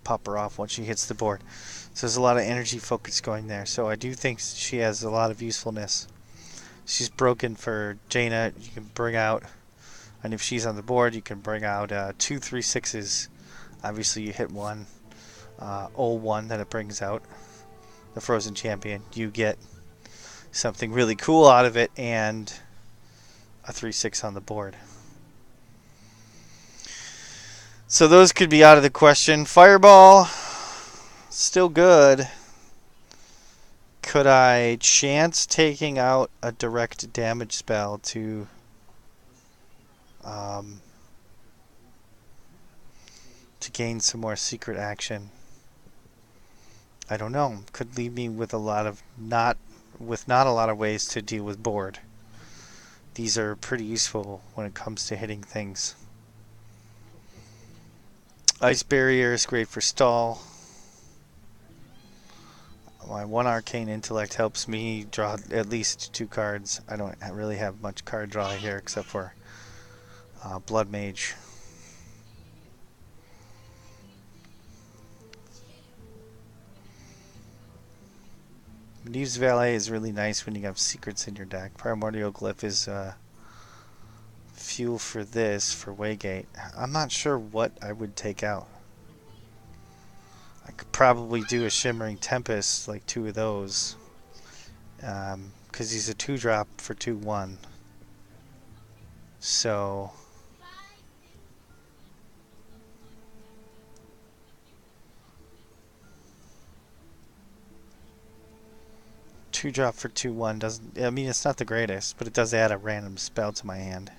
pop her off once she hits the board. So there's a lot of energy focus going there. So I do think she has a lot of usefulness. She's broken for Jaina. You can bring out, and if she's on the board, you can bring out 2, 3, 6s. Obviously, you hit one, 0-1 that it brings out, the Frozen Champion. You get something really cool out of it and a 3-6 on the board. So those could be out of the question. Fireball, still good. Could I chance taking out a direct damage spell to gain some more secret action? I don't know. Could leave me with not a lot of ways to deal with board. These are pretty useful when it comes to hitting things. Ice Barrier is great for stall. My 1 Arcane Intellect helps me draw at least 2 cards. I don't really have much card draw here except for Blood Mage. Medivh's Valet is really nice when you have secrets in your deck. Primordial Glyph is fuel for this, for Waygate. I'm not sure what I would take out. I could probably do a Shimmering Tempest, like 2 of those. Because he's a 2-drop for 2/1. So... Two-drop for 2/1 doesn't... I mean, it's not the greatest, but it does add a random spell to my hand.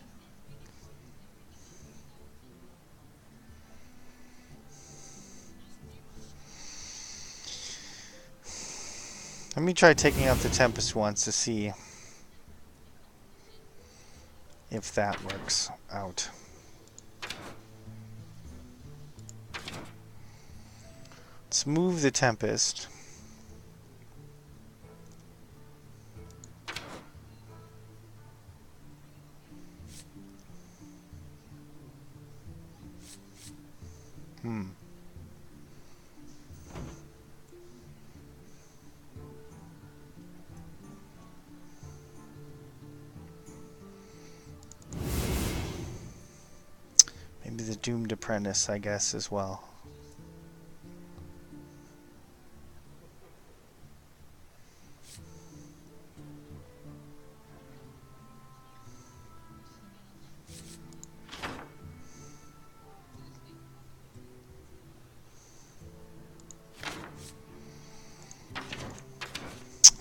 Let me try taking out the Tempest once to see if that works out. Let's move the Tempest. Maybe the Doomed Apprentice, I guess, as well.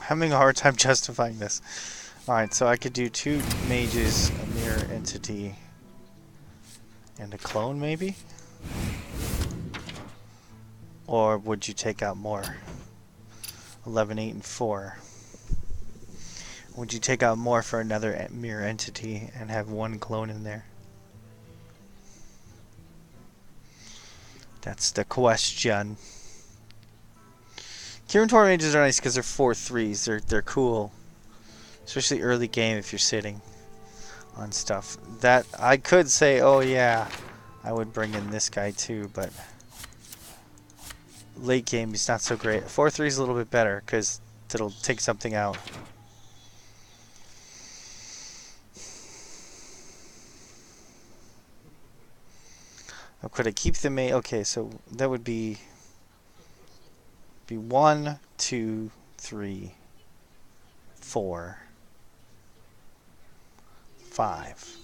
Having a hard time justifying this. Alright, so I could do 2 mages, a mirror entity, and a clone, maybe? Or would you take out more? 11, 8, and 4. Would you take out more for another mirror entity and have 1 clone in there? That's the question. Kirin mages are nice because they're 4/3s. They're cool. Especially early game if you're sitting on stuff. That I could say, oh yeah, I would bring in this guy too, but late game he's not so great. 4/3 is a little bit better because it'll take something out. Oh, could I keep the main? Okay, so that would be 1, 2, 3, 4, 5.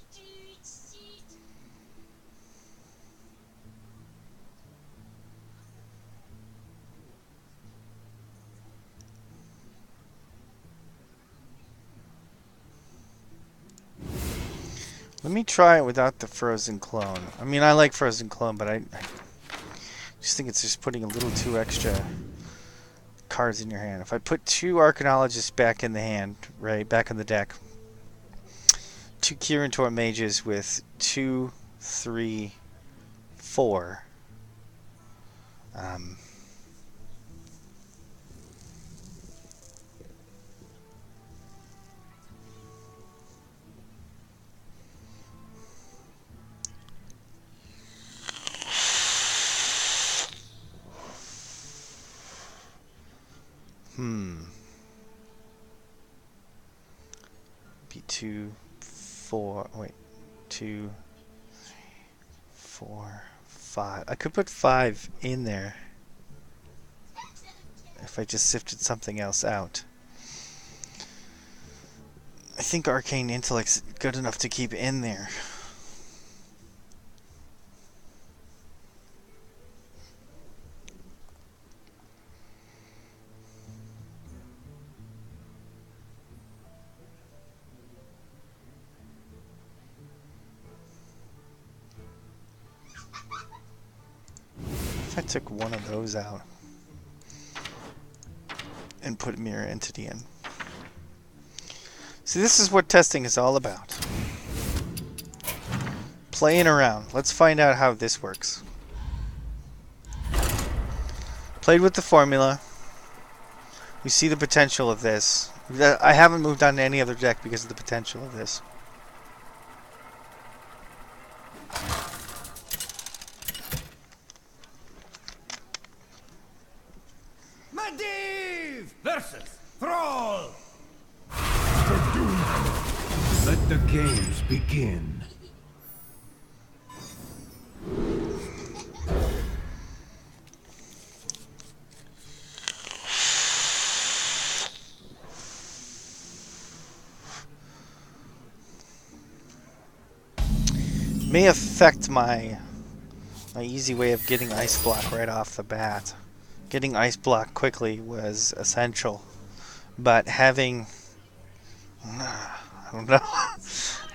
Let me try it without the Frozen Clone. I mean, I like Frozen Clone, but I just think it's just putting a little too extra cards in your hand. If I put 2 Arcanologists back in the hand, right, back in the deck, 2 Kirin mages with 2, 3, 4. Be 2, 4. Wait. 2, 4, 5. I could put 5 in there if I just sifted something else out. I think Arcane Intellect's good enough to keep in there. If I took one of those out and put Mirror Entity in. See, this is what testing is all about. Playing around. Let's find out how this works. Played with the formula. We see the potential of this. I haven't moved on to any other deck because of the potential of this. Medivh versus Thrall. Let the games begin. May affect my easy way of getting Ice Block right off the bat. Getting Ice Block quickly was essential, but having I don't know.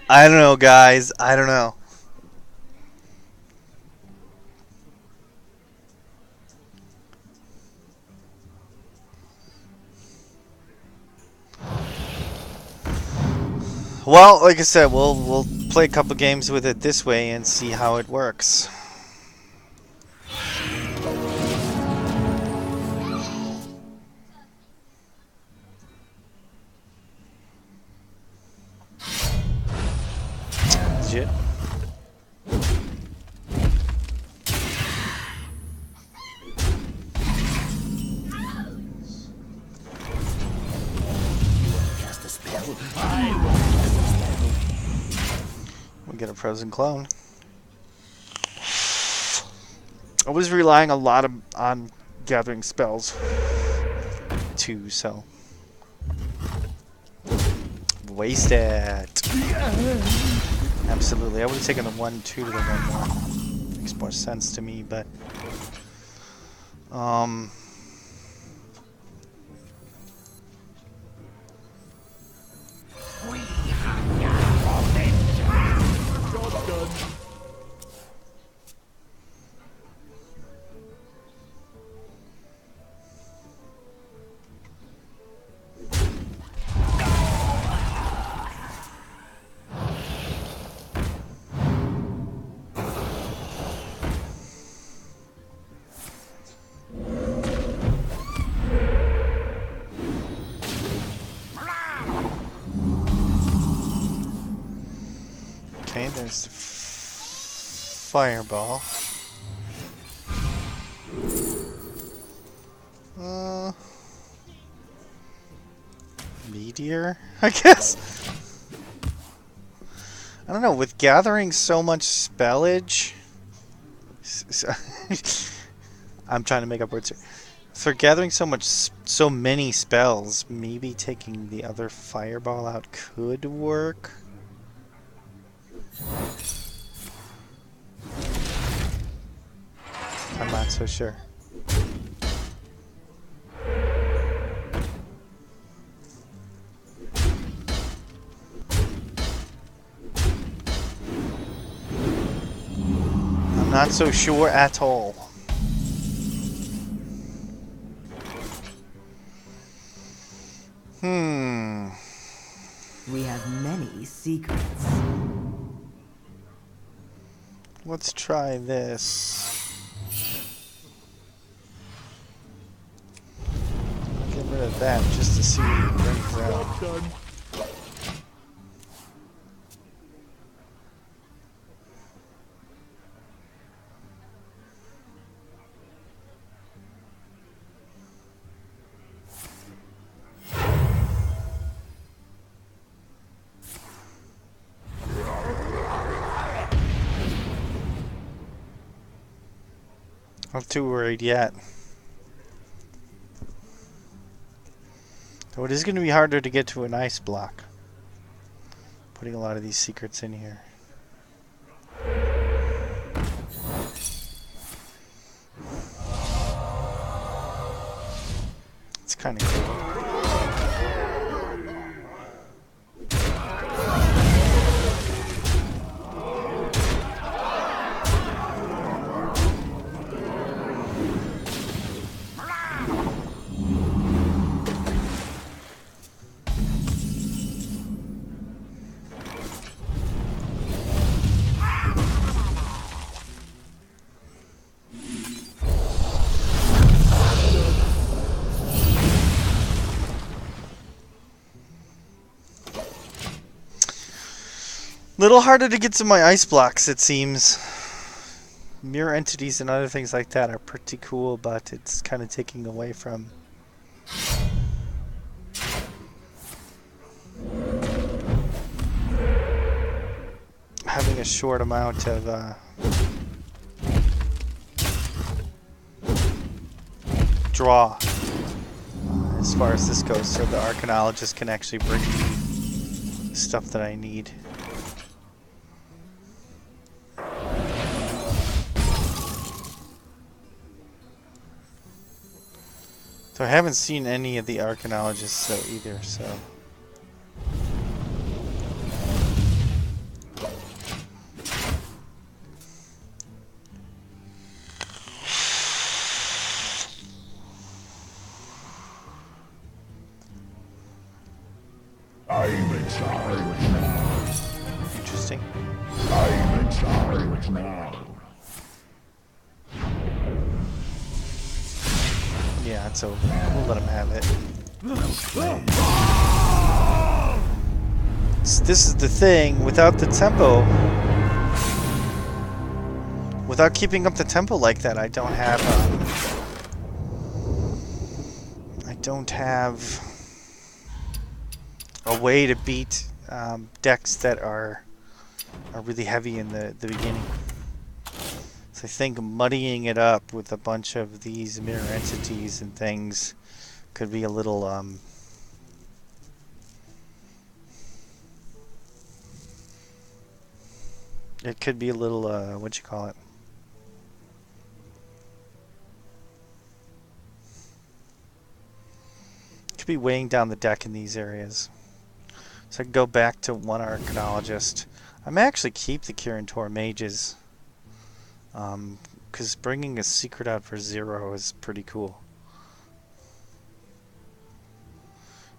I don't know, guys. I don't know. Well, like I said, we'll play a couple games with it this way and see how it works. Legit. Cast a spell. We get a frozen clone. I was relying a lot on gathering spells too, so waste it. Absolutely, I would have taken the 1-2 to the 1-1. Makes more sense to me, but okay, there's the fireball. Meteor, I guess. I don't know, with gathering so much spellage. I'm trying to make up words here. For gathering so many spells, maybe taking the other fireball out could work. I'm not so sure. I'm not so sure at all. We have many secrets. Let's try this. Get rid of that just to see what it brings out. Not too worried yet. Though it is going to be harder to get to an ice block. Putting a lot of these secrets in here. It's kind of cool. Little harder to get to my ice blocks, it seems. Mirror entities and other things like that are pretty cool, but it's kind of taking away from having a short amount of draw as far as this goes, so the Archaeologist can actually bring me stuff that I need. So I haven't seen any of the Archaeologists though either, so. I'm in charge now. Interesting. I'm in charge now. Yeah, it's over. We'll let him have it. This is the thing, without the tempo, without keeping up the tempo like that, I don't have a way to beat decks that are really heavy in the beginning. So I think muddying it up with a bunch of these mirror entities and things could be a little it could be a little what you call it? Could be weighing down the deck in these areas. So I can go back to one Archaeologist. I may actually keep the Kirin Mages. Because bringing a secret out for 0 is pretty cool.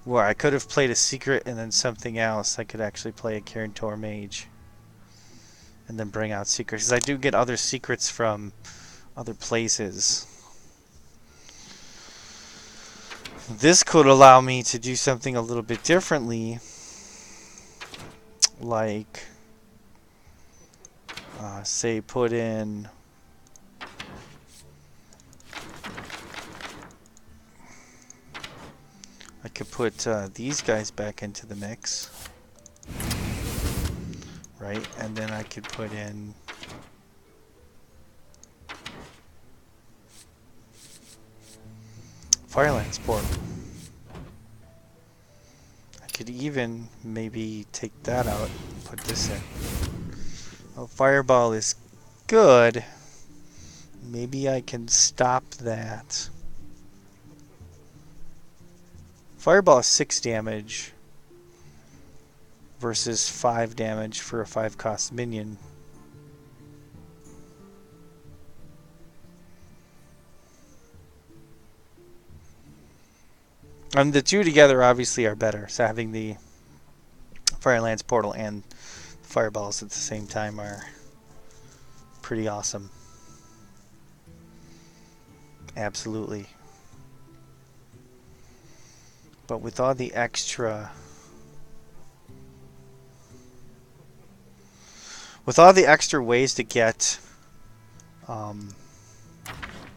Where I could have played a secret and then something else, I could actually play a Kirin Mage. And then bring out secrets. Because I do get other secrets from other places. This could allow me to do something a little bit differently. Like, say, put in... I could put these guys back into the mix. Right? And then I could put in... Firelands Portal. I could even maybe take that out and put this in. Oh, Fireball is good. Maybe I can stop that. Fireball is 6 damage versus 5 damage for a 5-cost minion. And the two together obviously are better. So having the Firelands Portal and Fireballs at the same time are pretty awesome. Absolutely. But with all the extra... With all the extra ways to get